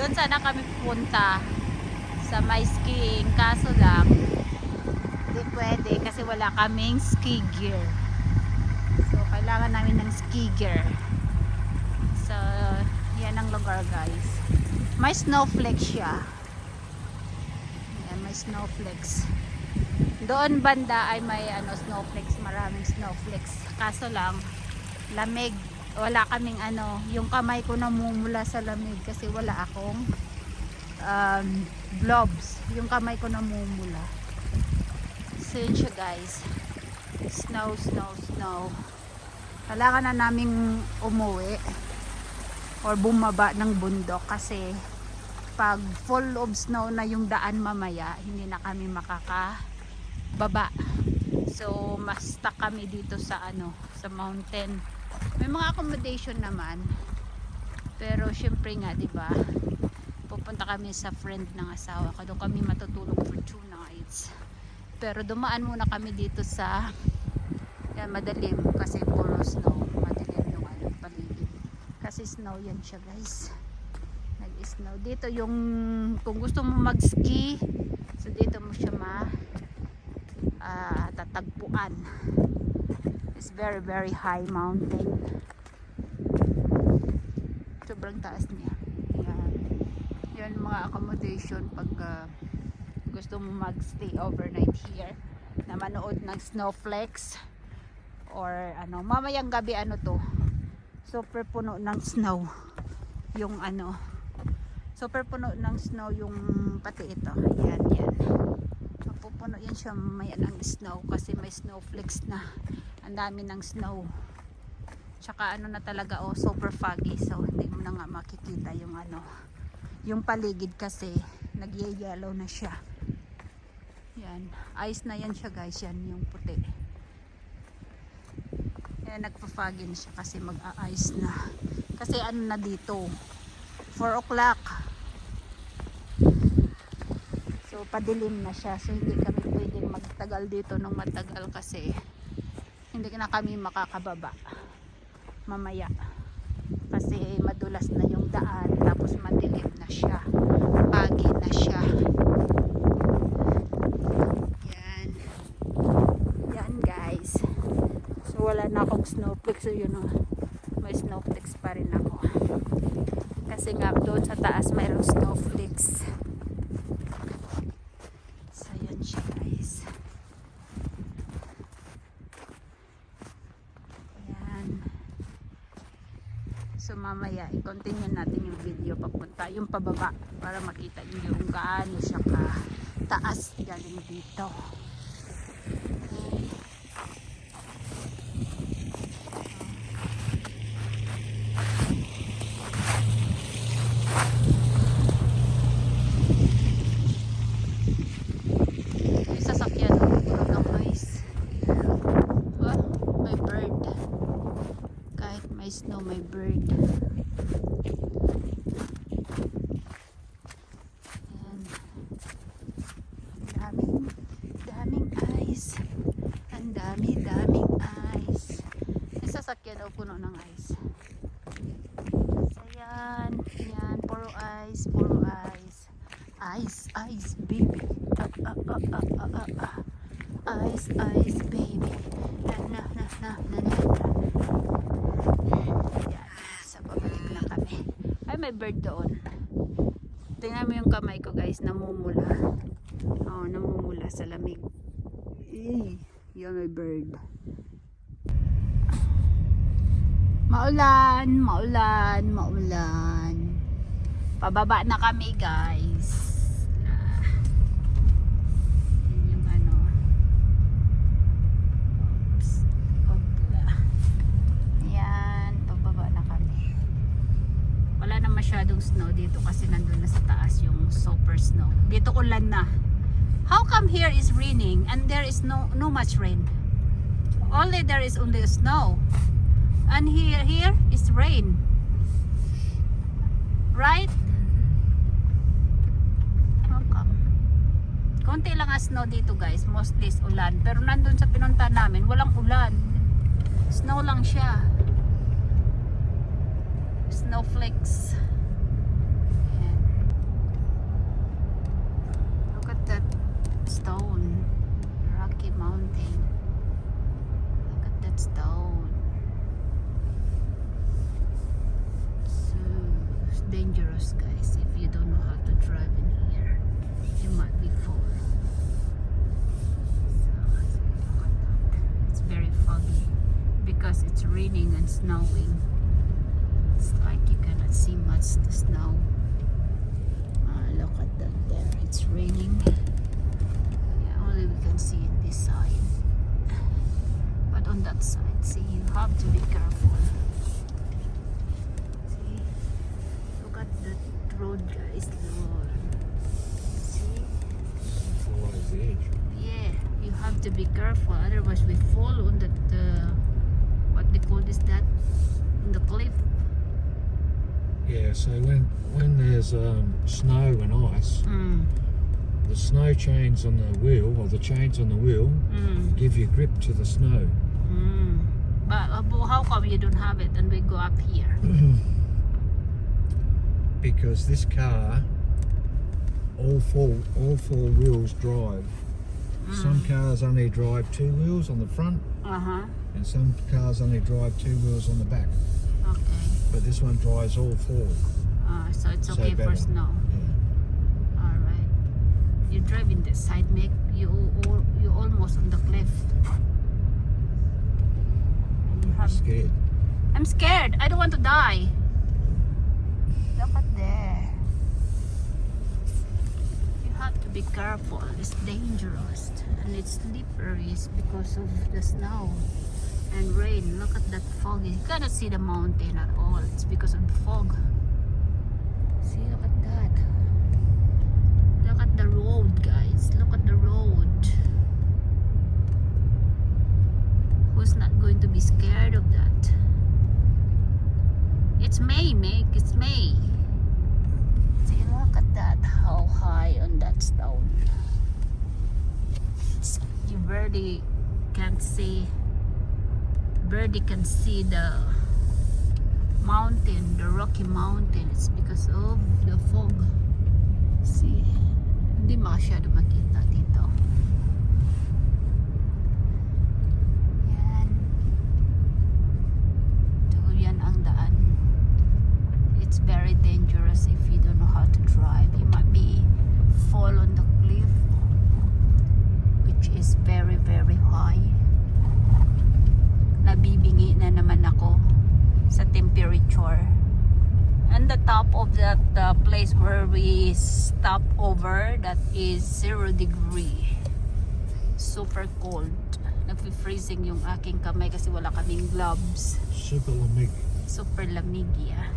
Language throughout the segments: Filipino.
Doon sana kami pupunta sa may skiing, kaso lang hindi pwede kasi wala kaming ski gear. So kailangan namin ng ski gear. So yan ang lugar guys. May snowflakes siya. Yan, may snowflakes. Doon banda ay may snowflakes, maraming snowflakes. Kaso lang lamig. Wala kaming yung kamay ko namumula sa lamig kasi wala akong gloves. Yung kamay ko namumula. So yun siya guys. Snow, snow, snow. Kailangan na naming umuwi or bumaba ng bundok kasi pag full of snow na yung daan mamaya, hindi na kami makakababa. So mas stuck kami dito sa sa mountain. May mga accommodation naman. Pero syempre nga, 'di ba? Pupunta kami sa friend ng asawa ko. Doon kami matutulog for 2 nights. Pero dumaan muna kami dito sa yan, madilim kasi puro snow. Madilim yung paligid. Kasi snow yan siya, guys. Nag-snow. Dito yung kung gusto mo mag-ski, so dito mo siya tatagpuan. It's very very high mountain. Sobrang taas niya. Yan. Yan mga accommodation pag gusto mo mag-stay overnight here na manood ng snowflakes or mamayang gabi to. Super puno ng snow. Yung super puno ng snow yung pati ito. Yan, yan. Pupuno yan siya mamaya ng snow kasi may snowflakes na. Ang dami ng snow. Tsaka na talaga super foggy, so hindi mo na nga makikita yung yung paligid kasi nagyayellow na siya. Yan, ice na yan siya guys, yan yung puti. Yan, nagpa-foggy na siya kasi mag-a-ice na. Kasi na dito 4 o'clock. So padilim na siya, so hindi kami pwedeng magtagal dito ng matagal kasi hindi na kami makakababa mamaya kasi madulas na yung daan tapos madilim na siya, pagi na siya. Yan yan guys, so wala na akong snowflakes. So yun may snowflakes pa rin ako kasi nga doon sa taas mayroong snowflakes. So yan siya guys. So mamaya i-continue natin yung video papunta yung pababa para makita niyo yung gaano siya ka taas galing dito. Yung sasakyan puno ng noise. Oh, may bird. Kahit may snow, may bird. Ayan. Daming ice. Ang daming ice. Yung sasakyan daw puno ng ice. So yan. Yan. Puro ice. Puro ice. Ice. Ice baby. Ice. Ice baby. Na. Sa pabalik na kami. Ay, may bird doon. Tingnan mo yung kamay ko guys, namumula. Oh, namumula sa lamig. Yan, may bird. Maulan, maulan, maulan. Pababa na kami guys. Masyadong snow dito kasi nandun na sa taas yung super snow. Dito ulan na. How come here is raining and there is no much rain? There is only snow. And here is rain. Right? How come? Konti lang ang snow dito guys. Mostly is ulan. Pero nandun sa pinunta namin, walang ulan. Snow lang siya. Snowflakes. Ayan. dangerous, guys. If you don't know how to drive in here, you might be fall. It's very foggy because it's raining and snowing. It's like you cannot see much the snow. Look at that there. It's raining. Yeah, only we can see it this side. But on that side, see, you have to be careful. See? Look at that road, guys. Lord. See? Always the edge. Yeah, you have to be careful. Otherwise, we fall on that, what they call this, that, on the cliff. Yeah, so when there's snow and ice, the snow chains on the wheel, or the chains on the wheel, give you grip to the snow. But how come you don't have it and we go up here? Because this car, all four wheels drive. Some cars only drive 2 wheels on the front, and some cars only drive 2 wheels on the back. Okay. But this one drives all 4. So it's So okay for better. snow. Yeah. Alright. You drive in this side, make you almost on the cliff. And you I'm have, scared. I'm scared. I don't want to die. Look at there. You have to be careful. It's dangerous and it's slippery. It's because of the snow and rain. Look at that fog. You cannot see the mountain at all. It's because of the fog. See, look at that. Look at the road, guys. Look at the road. Who's not going to be scared of that? It's May, Meg. It's May. See, look at that. How high on that stone. You barely can't see. Barely can see the mountain, the Rocky Mountain. It's because of the fog. See, hindi masyado makita dito. Yan. So, yan ang daan. It's very dangerous if you don't know how to drive. You might be fall on the cliff, which is very, very high. Nabibingi na naman ako sa temperature. And the top of that place where we stop over, that is 0 degree. Super cold. Nagfi-freezing yung aking kamay kasi wala kaming gloves. Super lamig. Super lamig, yeah.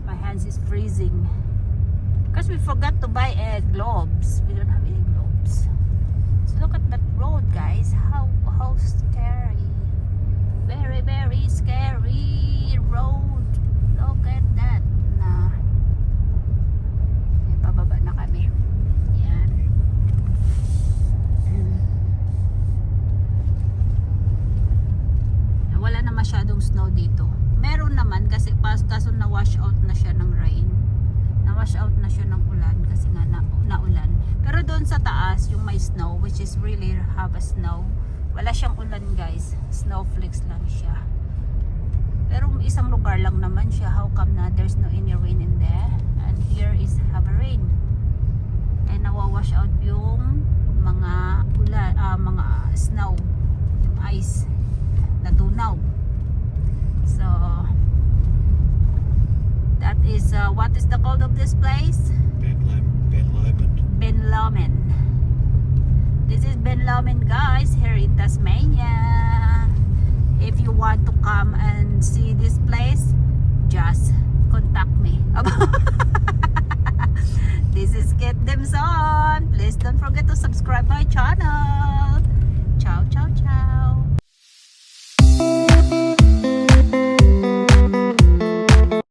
My hands is freezing. Because we forgot to buy gloves. We don't have any gloves. So look at that road, guys. How scary. Very, very scary road. Look at that. Pababa na kami. Yan. Wala na masyadong snow dito. Meron naman kasi kaso na-wash out na siya ng rain. Na-wash out na siya ng ulan kasi nga naulan. Pero doon sa taas, yung may snow, which is really have a snow, wala siyang ulan, guys. Snowflakes lang siya. Pero isang lugar lang naman siya. How come na there's no any rain in there? And here is have a rain. And nawawash out yung mga ulan, mga snow, yung ice na tunaw. So that is what is the called of this place? Ben Lomond. Ben Lomond. This is Ben Lomond, guys, here in Tasmania. If you want to come and see this place,